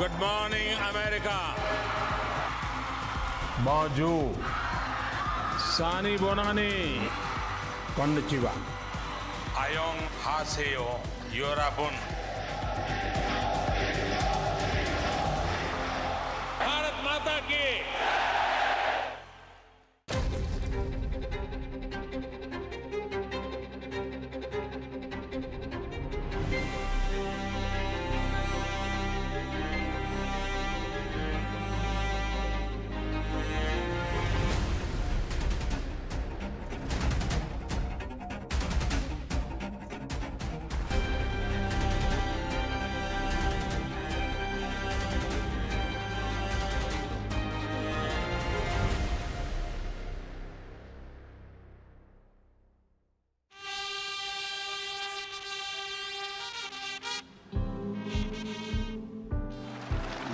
Good morning, America. Bonjour. Sani Bonani. Konnichiwa. Ayong haseo yorabun. Bharat माता की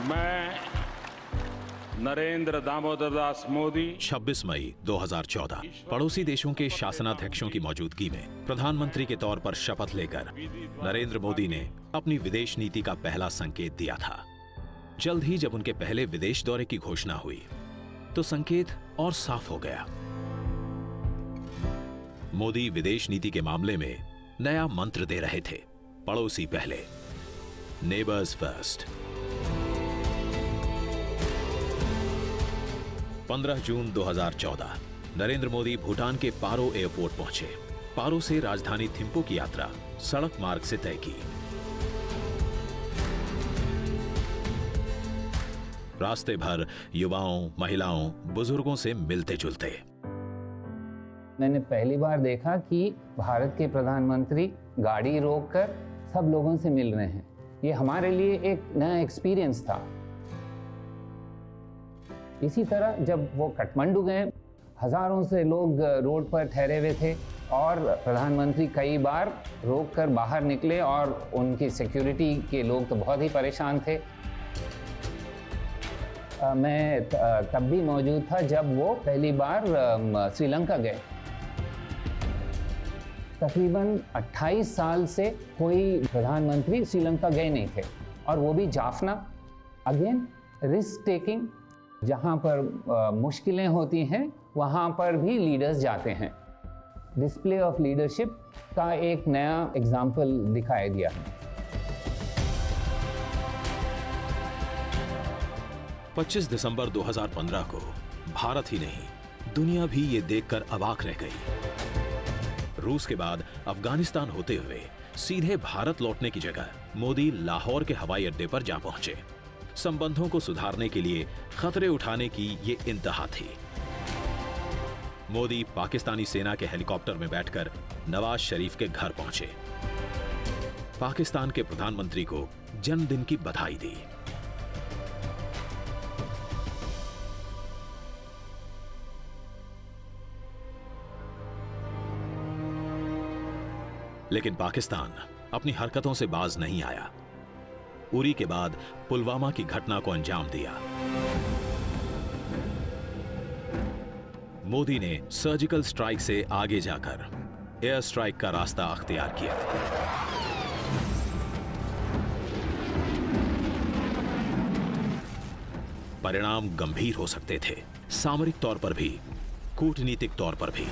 मैं नरेंद्र दामोदर दास मोदी 26 मई 2014 पड़ोसी देशों के शासनाध्यक्षों की मौजूदगी में प्रधानमंत्री के तौर पर शपथ लेकर नरेंद्र मोदी ने अपनी विदेश नीति का पहला संकेत दिया था। जल्द ही जब उनके पहले विदेश दौरे की घोषणा हुई तो संकेत और साफ हो गया। मोदी विदेश नीति के मामले में नया मंत्र दे रहे थे, पड़ोसी पहले, नेबर्स फर्स्ट। 15 जून 2014 नरेंद्र मोदी भूटान के पारो एयरपोर्ट पहुंचे। पारो से राजधानी थिम्पू की यात्रा सड़क मार्ग से तय की। रास्ते भर युवाओं, महिलाओं, बुजुर्गों से मिलते जुलते। मैंने पहली बार देखा कि भारत के प्रधानमंत्री गाड़ी रोककर सब लोगों से मिल रहे हैं। ये हमारे लिए एक नया एक्सपीरियंस था। इसी तरह जब वो काठमांडू गए, हजारों से लोग रोड पर ठहरे हुए थे और प्रधानमंत्री कई बार रोककर बाहर निकले और उनकी सिक्योरिटी के लोग तो बहुत ही परेशान थे। मैं तब भी मौजूद था जब वो पहली बार श्रीलंका गए। तकरीबन 28 साल से कोई प्रधानमंत्री श्रीलंका गए नहीं थे, और वो भी जाफना। अगेन रिस्क टेकिंग, जहाँ पर मुश्किलें होती हैं वहाँ पर भी लीडर्स जाते हैं। डिस्प्ले ऑफ लीडरशिप का एक नया एग्जाम्पल दिखाया गया। 25 दिसंबर 2015 को भारत ही नहीं, दुनिया भी ये देखकर अवाक रह गई। रूस के बाद अफगानिस्तान होते हुए सीधे भारत लौटने की जगह मोदी लाहौर के हवाई अड्डे पर जा पहुंचे। संबंधों को सुधारने के लिए खतरे उठाने की ये इंतहा थी। मोदी पाकिस्तानी सेना के हेलीकॉप्टर में बैठकर नवाज शरीफ के घर पहुंचे। पाकिस्तान के प्रधानमंत्री को जन्मदिन की बधाई दी। लेकिन पाकिस्तान अपनी हरकतों से बाज नहीं आया। उरी के बाद पुलवामा की घटना को अंजाम दिया। मोदी ने सर्जिकल स्ट्राइक से आगे जाकर एयर स्ट्राइक का रास्ता अख्तियार किया। परिणाम गंभीर हो सकते थे, सामरिक तौर पर भी, कूटनीतिक तौर पर भी।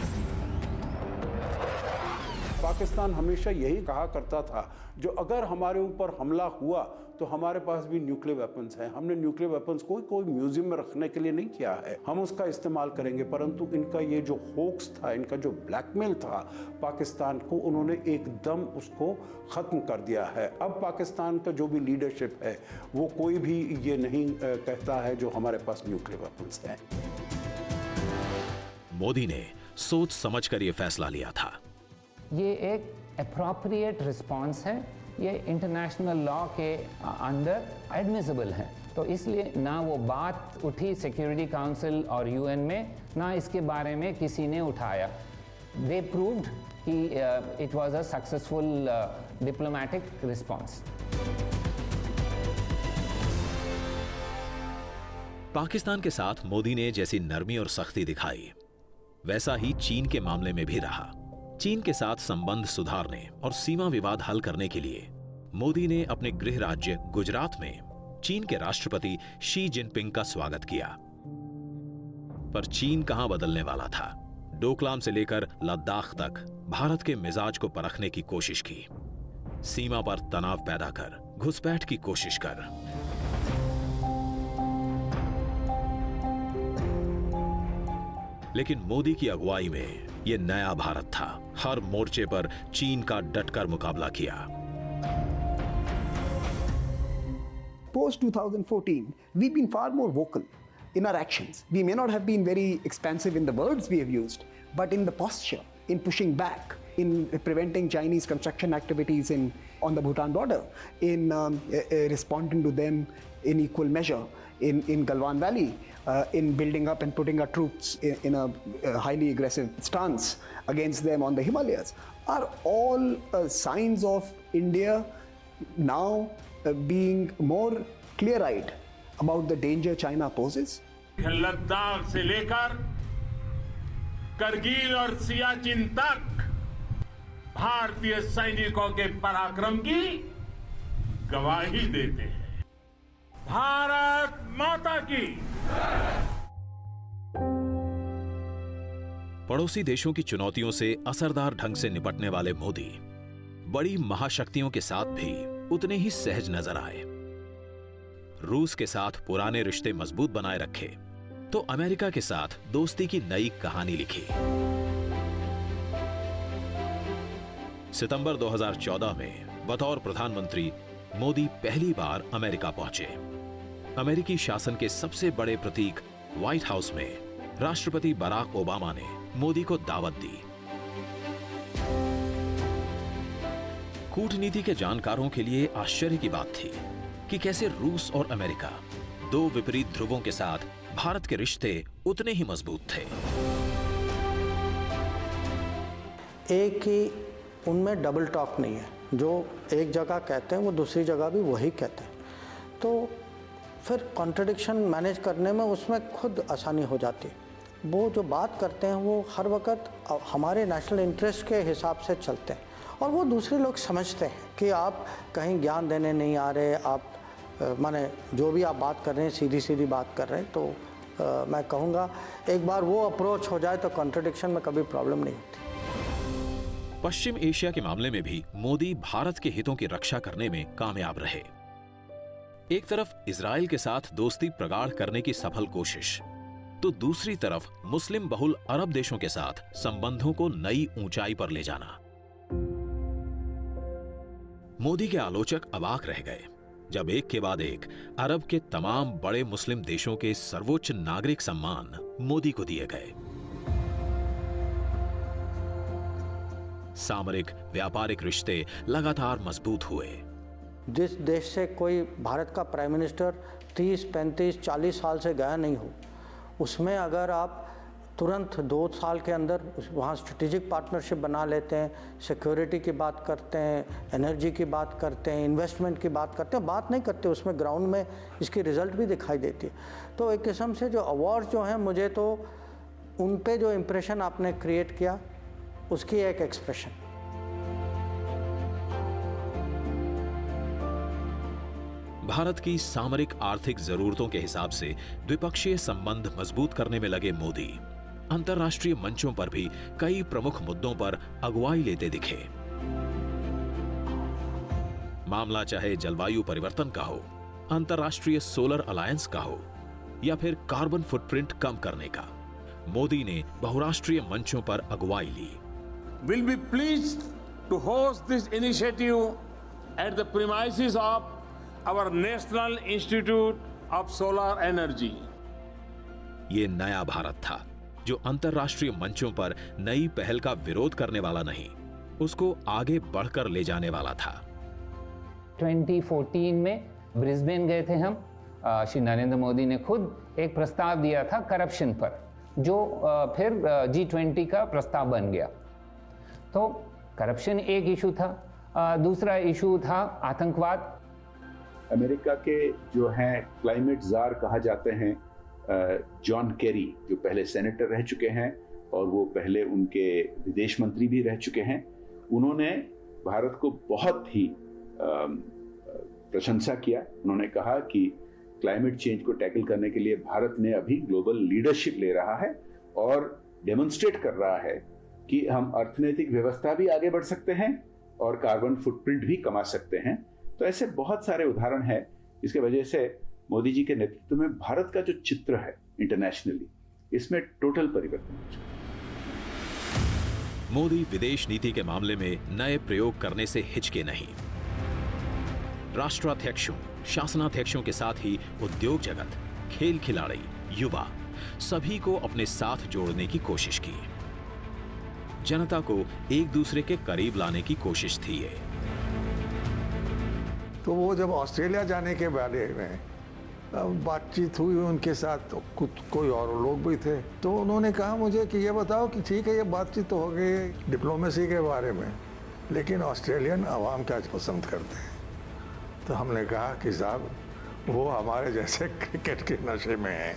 पाकिस्तान हमेशा यही कहा करता था, जो अगर हमारे ऊपर हमला हुआ तो हमारे पास भी न्यूक्लियर वेपन्स हैं। हमने न्यूक्लियर वेपन्स को कोई म्यूजियम में रखने के लिए नहीं किया है, हम उसका इस्तेमाल करेंगे। परंतु इनका ये जो होक्स था, इनका जो ब्लैकमेल था पाकिस्तान को, उन्होंने एकदम उसको ख़त्म कर दिया है। अब पाकिस्तान का जो भी लीडरशिप है वो कोई भी ये नहीं कहता है जो हमारे पास न्यूक्लियर वेपन्स हैं। मोदी ने सोच समझकर यह फैसला लिया था। ये एक एप्रोप्रिएट रिस्पॉन्स है, ये इंटरनेशनल लॉ के अंडर एडमिसिबल है। तो इसलिए ना वो बात उठी सिक्योरिटी काउंसिल और यूएन में, ना इसके बारे में किसी ने उठाया। दे प्रूव्ड कि it was a successful diplomatic response. Pakistan के साथ मोदी ने जैसी नरमी और सख्ती दिखाई, वैसा ही चीन के मामले में भी रहा। चीन के साथ संबंध सुधारने और सीमा विवाद हल करने के लिए मोदी ने अपने गृह राज्य गुजरात में चीन के राष्ट्रपति शी जिनपिंग का स्वागत किया। पर चीन कहां बदलने वाला था। डोकलाम से लेकर लद्दाख तक भारत के मिजाज को परखने की कोशिश की, सीमा पर तनाव पैदा कर घुसपैठ की कोशिश कर। लेकिन मोदी की अगुवाई में यह नया भारत था। हर मोर्चे पर चीन का डटकर मुकाबला किया। Post 2014, we've been far more vocal in our actions. We may not have been very expansive in the words we have used, but in the posture, in pushing back, in preventing Chinese construction activities on the Bhutan border, in responding to them in equal measure in Galwan Valley, in building up and putting our troops in a highly aggressive stance against them on the Himalayas, are all signs of India now being more clear-eyed about the danger China poses. Ladakh से लेकर करगिल और सियाचिन तक भारतीय सैनिकों के पराक्रम की गवाही देते हैं। भारत माता की। पड़ोसी देशों की चुनौतियों से असरदार ढंग से निपटने वाले मोदी बड़ी महाशक्तियों के साथ भी उतने ही सहज नजर आए। रूस के साथ पुराने रिश्ते मजबूत बनाए रखे तो अमेरिका के साथ दोस्ती की नई कहानी लिखी। सितंबर 2014 में बतौर प्रधानमंत्री मोदी पहली बार अमेरिका पहुंचे। अमेरिकी शासन के सबसे बड़े प्रतीक व्हाइट हाउस में राष्ट्रपति बराक ओबामा ने मोदी को दावत दी। कूटनीति के जानकारों के लिए आश्चर्य की बात थी कि कैसे रूस और अमेरिका, दो विपरीत ध्रुवों के साथ भारत के रिश्ते उतने ही मजबूत थे। एक ही उनमें डबल टॉक नहीं है। जो एक जगह कहते हैं वो दूसरी जगह भी वही कहते हैं, तो फिर कॉन्ट्रडिक्शन मैनेज करने में उसमें खुद आसानी हो जाती है। वो जो बात करते हैं वो हर वक्त हमारे नेशनल इंटरेस्ट के हिसाब से चलते हैं और वो दूसरे लोग समझते हैं कि आप कहीं ज्ञान देने नहीं आ रहे, आप माने जो भी आप बात कर रहे हैं सीधी सीधी बात कर रहे हैं। तो मैं कहूँगा एक बार वो अप्रोच हो जाए तो कॉन्ट्रडिक्शन में कभी प्रॉब्लम नहीं होती। पश्चिम एशिया के मामले में भी मोदी भारत के हितों की रक्षा करने में कामयाब रहे। एक तरफ इजराइल के साथ दोस्ती प्रगाढ़ करने की सफल कोशिश, तो दूसरी तरफ मुस्लिम बहुल अरब देशों के साथ संबंधों को नई ऊंचाई पर ले जाना। मोदी के आलोचक अवाक रह गए जब एक के बाद एक अरब के तमाम बड़े मुस्लिम देशों के सर्वोच्च नागरिक सम्मान मोदी को दिए गए। सामरिक व्यापारिक रिश्ते लगातार मजबूत हुए। जिस देश से कोई भारत का प्राइम मिनिस्टर 30, 35, 40 साल से गया नहीं हो, उसमें अगर आप तुरंत 2 साल के अंदर वहाँ स्ट्रेटेजिक पार्टनरशिप बना लेते हैं, सिक्योरिटी की बात करते हैं, एनर्जी की बात करते हैं, इन्वेस्टमेंट की बात करते हैं, बात नहीं करते उसमें ग्राउंड में इसकी रिजल्ट भी दिखाई देती है। तो एक किस्म से जो अवार्ड जो हैं, मुझे तो उन पे जो इम्प्रेशन आपने क्रिएट किया उसकी एक एक्सप्रेशन। भारत की सामरिक आर्थिक जरूरतों के हिसाब से द्विपक्षीय संबंध मजबूत करने में लगे मोदी अंतर्राष्ट्रीय मंचों पर भी कई प्रमुख मुद्दों पर अगुवाई लेते दिखे। मामला चाहे जलवायु परिवर्तन का हो, अंतर्राष्ट्रीय सोलर अलायंस का हो या फिर कार्बन फुटप्रिंट कम करने का, मोदी ने बहुराष्ट्रीय मंचों पर अगुवाई ली। Will be pleased to host this initiative at the premises of our National Institute of Solar Energy. ये नया भारत था जो अंतर्राष्ट्रीय मंचों पर नई पहल का विरोध करने वाला नहीं, उसको आगे बढ़कर ले जाने वाला था। 2014 में ब्रिस्बेन गए थे हम। श्री नरेंद्र मोदी ने खुद एक प्रस्ताव दिया था करप्शन पर, जो फिर G20 का प्रस्ताव बन गया। तो करप्शन एक इशू था। दूसरा इशू था आतंकवाद। अमेरिका के जो हैं क्लाइमेट जार कहा जाते हैं जॉन केरी, जो पहले सेनेटर रह चुके हैं और वो पहले उनके विदेश मंत्री भी रह चुके हैं, उन्होंने भारत को बहुत ही प्रशंसा किया। उन्होंने कहा कि क्लाइमेट चेंज को टैकल करने के लिए भारत ने अभी ग्लोबल लीडरशिप ले रहा है और डेमोन्स्ट्रेट कर रहा है कि हम अर्थनैतिक व्यवस्था भी आगे बढ़ सकते हैं और कार्बन फुटप्रिंट भी कमा सकते हैं। तो ऐसे बहुत सारे उदाहरण हैं जिसकी वजह से मोदी जी के नेतृत्व में भारत का जो चित्र है इंटरनेशनली, इसमें टोटल परिवर्तन हो चुका है। मोदी विदेश नीति के मामले में नए प्रयोग करने से हिचके नहीं। राष्ट्राध्यक्षों, शासनाध्यक्षों के साथ ही उद्योग जगत, खेल खिलाड़ी, युवा सभी को अपने साथ जोड़ने की कोशिश की। जनता को एक दूसरे के करीब लाने की कोशिश थी ये। तो वो जब ऑस्ट्रेलिया जाने के बारे में बातचीत हुई उनके साथ, तो कुछ कोई और लोग भी थे, तो उन्होंने कहा मुझे कि ये बताओ कि ठीक है ये बातचीत तो हो गई डिप्लोमेसी के बारे में, लेकिन ऑस्ट्रेलियन अवाम क्या पसंद करते हैं। तो हमने कहा कि साहब वो हमारे जैसे क्रिकेट के नशे में हैं।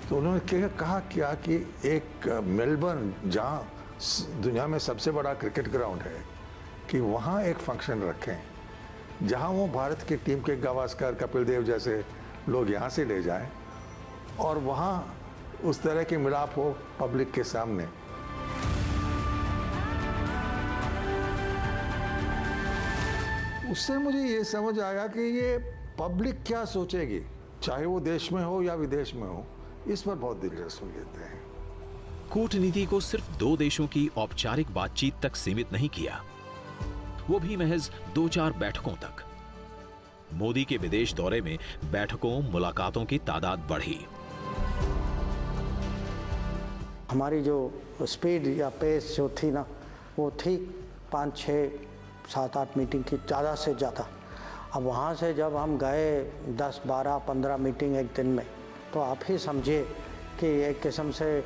तो उन्होंने कहा क्या कि एक मेलबर्न जहाँ दुनिया में सबसे बड़ा क्रिकेट ग्राउंड है, कि वहाँ एक फंक्शन रखें जहाँ वो भारत की टीम के गावस्कर, कपिल देव जैसे लोग यहाँ से ले जाएं और वहाँ उस तरह के मिलाप हो पब्लिक के सामने। उससे मुझे ये समझ आया कि ये पब्लिक क्या सोचेगी, चाहे वो देश में हो या विदेश में हो, इस पर बहुत दिलचस्पी लेते हैं। कूटनीति को सिर्फ दो देशों की औपचारिक बातचीत तक सीमित नहीं किया, वो भी महज 2-4 बैठकों तक। मोदी के विदेश दौरे में बैठकों, मुलाकातों की तादाद बढ़ी। हमारी जो स्पीड या पेस जो थी ना, वो थी 5, 6, 7, 8 मीटिंग की, ज़्यादा से ज़्यादा। अब वहाँ से जब हम गए 10, 12, 15 मीटिंग एक दिन में, तो आप ही समझिए कि एक किस्म से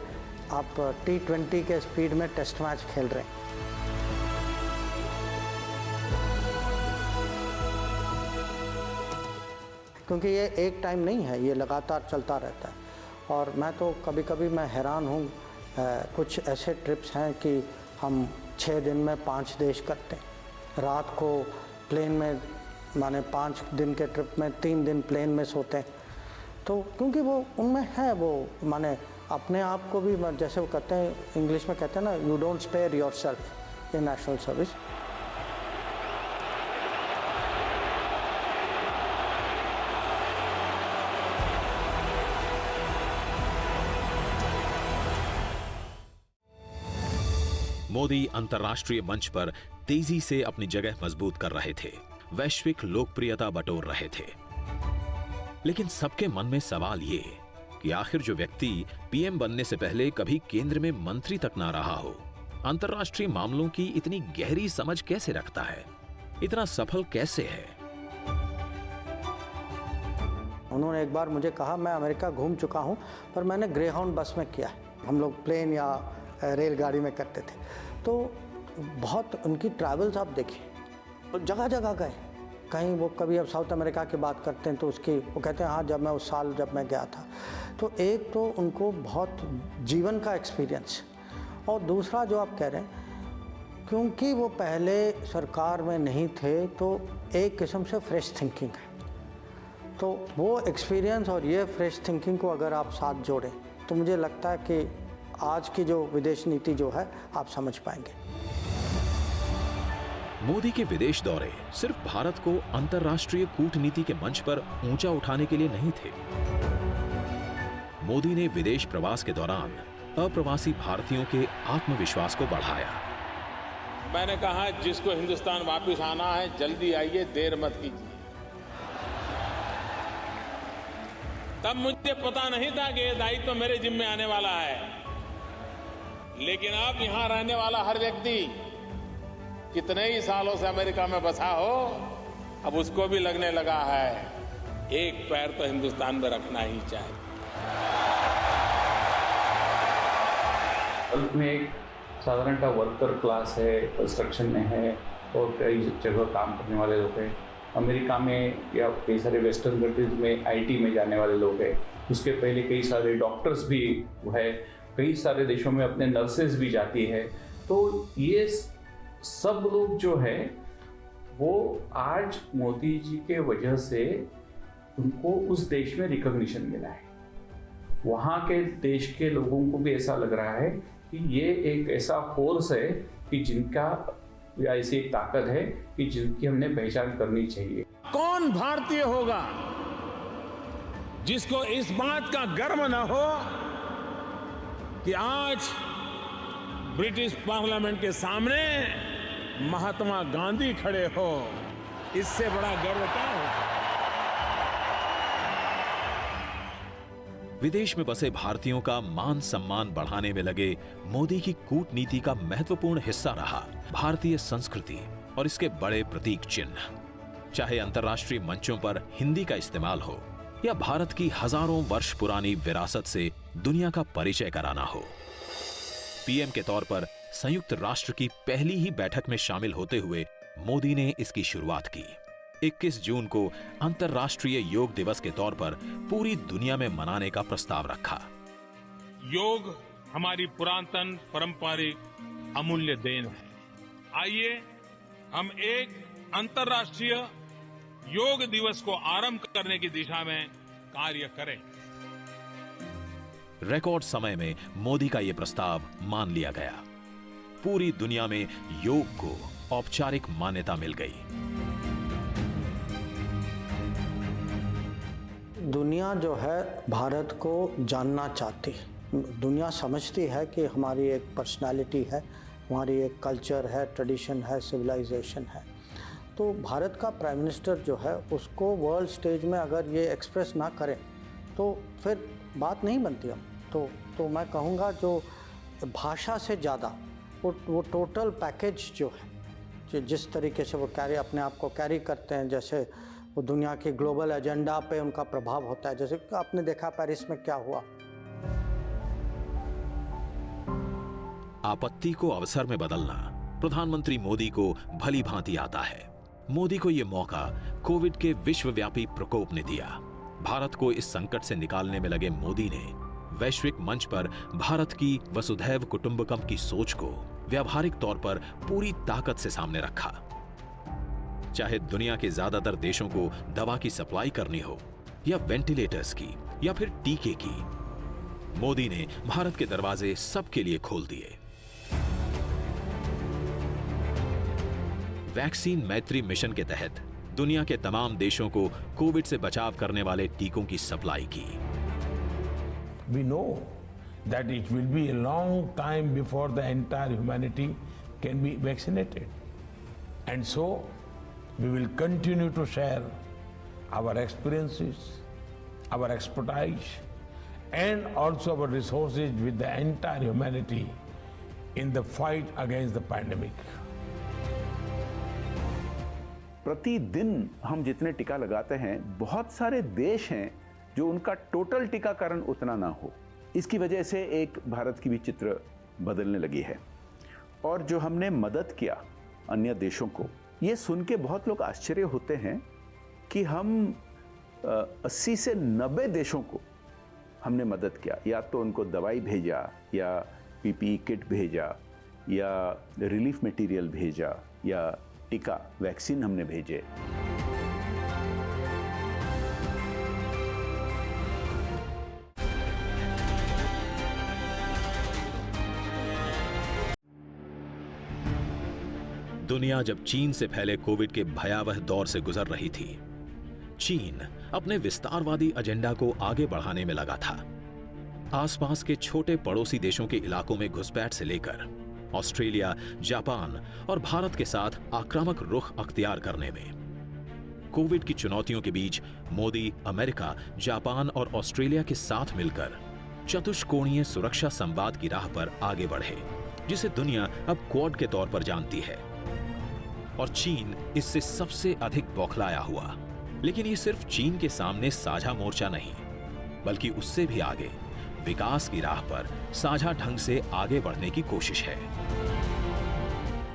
आप T20 के स्पीड में टेस्ट मैच खेल रहे हैं। क्योंकि ये एक टाइम नहीं है, ये लगातार चलता रहता है। और मैं तो कभी कभी मैं हैरान हूँ, कुछ ऐसे ट्रिप्स हैं कि हम 6 दिन में 5 देश करते हैं। रात को प्लेन में, माने 5 दिन के ट्रिप में 3 दिन प्लेन में सोते हैं। तो क्योंकि वो उनमें है, वो माने अपने आप को भी, जैसे वो कहते हैं इंग्लिश में कहते हैं ना, you don't spare yourself in national service. Modi अंतर्राष्ट्रीय मंच पर तेजी से अपनी जगह मजबूत कर रहे थे, वैश्विक लोकप्रियता बटोर रहे थे। लेकिन सबके मन में सवाल ये कि आखिर जो व्यक्ति पीएम बनने से पहले कभी केंद्र में मंत्री तक ना रहा हो, अंतर्राष्ट्रीय मामलों की इतनी गहरी समझ कैसे रखता है, इतना सफल कैसे है। उन्होंने एक बार मुझे कहा, मैं अमेरिका घूम चुका हूं, पर मैंने ग्रेहाउंड बस में किया है, हम लोग प्लेन या रेलगाड़ी में करते थे। तो बहुत उनकी ट्रैवल्स आप देखिए, और जगह जगह गए। कहीं वो कभी अब साउथ अमेरिका की बात करते हैं तो उसकी वो कहते हैं हाँ जब मैं उस साल जब मैं गया था। तो एक तो उनको बहुत जीवन का एक्सपीरियंस, और दूसरा जो आप कह रहे हैं क्योंकि वो पहले सरकार में नहीं थे तो एक किस्म से फ्रेश थिंकिंग है। तो वो एक्सपीरियंस और ये फ्रेश थिंकिंग को अगर आप साथ जोड़ें तो मुझे लगता है कि आज की जो विदेश नीति जो है आप समझ पाएंगे। मोदी के विदेश दौरे सिर्फ भारत को अंतर्राष्ट्रीय कूटनीति के मंच पर ऊंचा उठाने के लिए नहीं थे। मोदी ने विदेश प्रवास के दौरान अप्रवासी भारतीयों के आत्मविश्वास को बढ़ाया। मैंने कहा जिसको हिंदुस्तान वापस आना है जल्दी आइए, देर मत कीजिए। तब मुझे पता नहीं था कि ये दायित्व तो मेरे जिम्मे आने वाला है, लेकिन अब यहां रहने वाला हर व्यक्ति कितने ही सालों से अमेरिका में बसा हो, अब उसको भी लगने लगा है एक पैर तो हिंदुस्तान में रखना ही चाहिए। बल्कि में एक साधारणतः वर्कर क्लास है, कंस्ट्रक्शन में है और कई जगह काम करने वाले लोग हैं। अमेरिका में या कई सारे वेस्टर्न कंट्रीज में आईटी में जाने वाले लोग हैं। उसके पहले कई सारे डॉक्टर्स भी है, कई सारे देशों में अपने नर्सेज भी जाती है। तो ये सब लोग जो है वो आज मोदी जी के वजह से उनको उस देश में रिकॉग्निशन मिला है। वहाँ के देश के लोगों को भी ऐसा लग रहा है कि ये एक ऐसा फोर्स है कि जिनका ऐसी एक ताकत है कि जिनकी हमने पहचान करनी चाहिए। कौन भारतीय होगा जिसको इस बात का गर्व न हो कि आज ब्रिटिश पार्लियामेंट के सामने महात्मा गांधी खड़े हो? इससे बड़ा गर्व क्या होगा? विदेश में बसे भारतीयों का मान सम्मान बढ़ाने में लगे मोदी की कूटनीति का महत्वपूर्ण हिस्सा रहा भारतीय संस्कृति और इसके बड़े प्रतीक चिन्ह। चाहे अंतर्राष्ट्रीय मंचों पर हिंदी का इस्तेमाल हो या भारत की हजारों वर्ष पुरानी विरासत से दुनिया का परिचय कराना हो। पीएम के तौर पर संयुक्त राष्ट्र की पहली ही बैठक में शामिल होते हुए मोदी ने इसकी शुरुआत की। 21 जून को अंतर्राष्ट्रीय योग दिवस के तौर पर पूरी दुनिया में मनाने का प्रस्ताव रखा। योग हमारी पुरातन पारंपरिक अमूल्य देन है। आइए हम एक अंतर्राष्ट्रीय योग दिवस को आरंभ करने की दिशा में कार्य करें। रिकॉर्ड समय में मोदी का यह प्रस्ताव मान लिया गया। पूरी दुनिया में योग को औपचारिक मान्यता मिल गई। दुनिया जो है भारत को जानना चाहती है। दुनिया समझती है कि हमारी एक पर्सनालिटी है, हमारी एक कल्चर है, ट्रेडिशन है, सिविलाइजेशन है। तो भारत का प्राइम मिनिस्टर जो है उसको वर्ल्ड स्टेज में अगर ये एक्सप्रेस ना करें तो फिर बात नहीं बनती। हम तो मैं कहूँगा जो भाषा से ज़्यादा वो टोटल पैकेज जो है, जिस तरीके से वो अपने आप को कैरी करते हैं, जैसे वो दुनिया के ग्लोबल एजेंडा पे उनका प्रभाव होता है। जैसे आपने देखा पेरिस में क्या हुआ। आपत्ति को अवसर में बदलना प्रधानमंत्री मोदी को भली भांति आता है। मोदी को यह मौका कोविड के विश्वव्यापी प्रकोप ने दिया। भारत को इस संकट से निकालने में लगे मोदी ने वैश्विक मंच पर भारत की वसुधैव कुटुंबकम की सोच को व्यावहारिक तौर पर पूरी ताकत से सामने रखा। चाहे दुनिया के ज्यादातर देशों को दवा की सप्लाई करनी हो या वेंटिलेटर्स की या फिर टीके की, मोदी ने भारत के दरवाजे सबके लिए खोल दिए। वैक्सीन मैत्री मिशन के तहत दुनिया के तमाम देशों को कोविड से बचाव करने वाले टीकों की सप्लाई की। We know that it will be a long time before the entire humanity can be vaccinated. And so, we will continue to share our experiences, our expertise, and also our resources with the entire humanity in the fight against the pandemic. प्रतिदिन हम जितने टीका लगाते हैं, बहुत सारे देश हैं जो उनका टोटल टीकाकरण उतना ना हो। इसकी वजह से एक भारत की भी चित्र बदलने लगी है। और जो हमने मदद किया अन्य देशों को, ये सुन के बहुत लोग आश्चर्य होते हैं कि हम 80 से 90 देशों को हमने मदद किया। या तो उनको दवाई भेजा या पीपीई किट भेजा या रिलीफ मटेरियल भेजा या टीका वैक्सीन हमने भेजे। दुनिया जब चीन से फैले कोविड के भयावह दौर से गुजर रही थी, चीन अपने विस्तारवादी एजेंडा को आगे बढ़ाने में लगा था। आसपास के छोटे पड़ोसी देशों के इलाकों में घुसपैठ से लेकर ऑस्ट्रेलिया, जापान और भारत के साथ आक्रामक रुख अख्तियार करने में कोविड की चुनौतियों के बीच मोदी अमेरिका, जापान और ऑस्ट्रेलिया के साथ मिलकर चतुष्कोणीय सुरक्षा संवाद की राह पर आगे बढ़े, जिसे दुनिया अब क्वाड के तौर पर जानती है। और चीन इससे सबसे अधिक बौखलाया हुआ। लेकिन ये सिर्फ चीन के सामने साझा मोर्चा नहीं, बल्कि उससे भी आगे विकास की राह पर साझा ढंग से आगे बढ़ने की कोशिश है।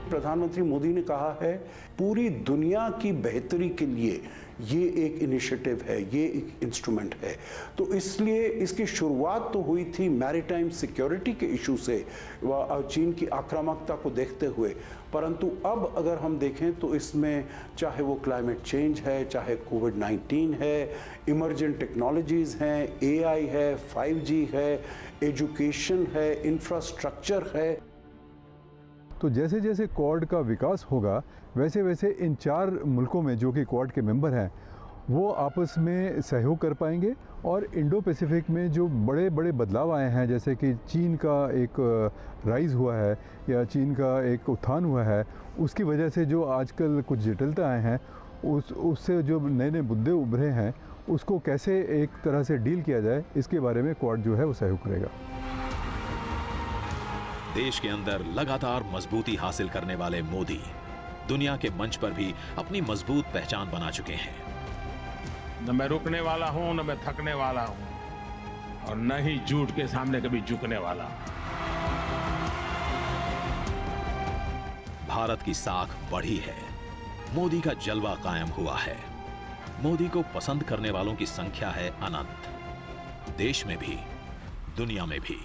प्रधानमंत्री मोदी ने कहा है, पूरी दुनिया की बेहतरी के लिए ये एक इनिशिएटिव है, ये एक इंस्ट्रूमेंट है। तो इसलिए इसकी शुरुआत तो हुई थी मैरीटाइम सिक्योरिटी के इशू से, चीन की आक्रामकता को देखते हुए, परंतु अब अगर हम देखें तो इसमें चाहे वो क्लाइमेट चेंज है, चाहे कोविड-19 है, इमर्जेंट टेक्नोलॉजीज़ हैं, AI है, 5G है, एजुकेशन है, इंफ्रास्ट्रक्चर है। तो जैसे जैसे क्वाड का विकास होगा वैसे वैसे इन 4 मुल्कों में जो कि क्वाड के मेंबर हैं वो आपस में सहयोग कर पाएंगे और इंडो पैसिफिक में जो बड़े बड़े बदलाव आए हैं, जैसे कि चीन का एक राइज हुआ है या चीन का एक उत्थान हुआ है, उसकी वजह से जो आजकल कुछ जटिलता आए हैं, उससे जो नए नए मुद्दे उभरे हैं उसको कैसे एक तरह से डील किया जाए, इसके बारे में क्वाड जो है वो सहयोग करेगा। देश के अंदर लगातार मजबूती हासिल करने वाले मोदी दुनिया के मंच पर भी अपनी मजबूत पहचान बना चुके हैं। न मैं रुकने वाला हूं, न मैं थकने वाला हूं, और न ही झूठ के सामने कभी झुकने वाला। भारत की साख बढ़ी है, मोदी का जलवा कायम हुआ है, मोदी को पसंद करने वालों की संख्या है अनंत, देश में भी दुनिया में भी।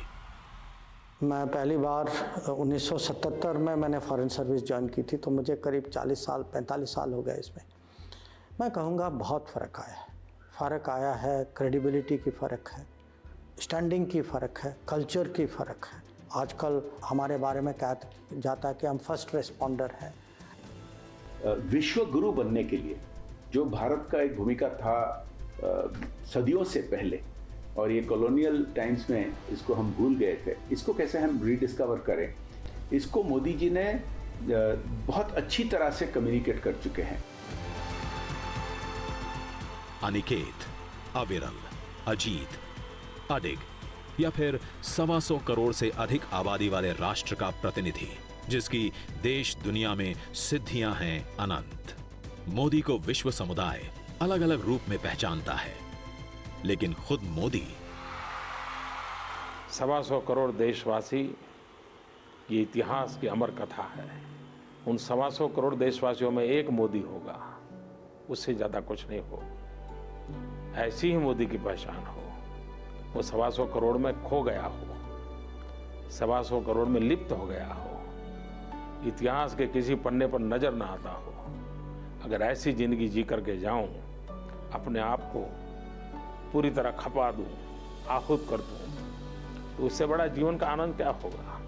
मैं पहली बार 1977 में मैंने फॉरेन सर्विस ज्वाइन की थी, तो मुझे करीब 45 साल हो गए इसमें। मैं कहूँगा बहुत फ़र्क आया है। फ़र्क आया है, क्रेडिबिलिटी की फ़र्क है, स्टैंडिंग की फ़र्क है, कल्चर की फ़र्क है। आजकल हमारे बारे में कहा जाता है कि हम फर्स्ट रिस्पॉन्डर हैं। विश्व गुरु बनने के लिए जो भारत का एक भूमिका था सदियों से पहले, और ये कॉलोनियल टाइम्स में इसको हम भूल गए थे, इसको कैसे हम रीडिस्कवर करें, इसको मोदी जी ने बहुत अच्छी तरह से कम्युनिकेट कर चुके हैं। अनिकेत, अविरल, अजीत, अडिग या फिर 125 करोड़ से अधिक आबादी वाले राष्ट्र का प्रतिनिधि, जिसकी देश दुनिया में सिद्धियां हैं अनंत। मोदी को विश्व समुदाय अलग अलग रूप में पहचानता है, लेकिन खुद मोदी 125 करोड़ देशवासी ये इतिहास की अमर कथा है। उन 125 करोड़ देशवासियों में एक मोदी होगा, उससे ज्यादा कुछ नहीं हो। ऐसी ही मोदी की पहचान हो, वो 125 करोड़ में खो गया हो, 125 करोड़ में लिप्त हो गया हो, इतिहास के किसी पन्ने पर नजर ना आता हो। अगर ऐसी जिंदगी जी करके जाऊं, अपने आप को पूरी तरह खपा दूं, आहुत कर दूं, तो उससे बड़ा जीवन का आनंद क्या होगा।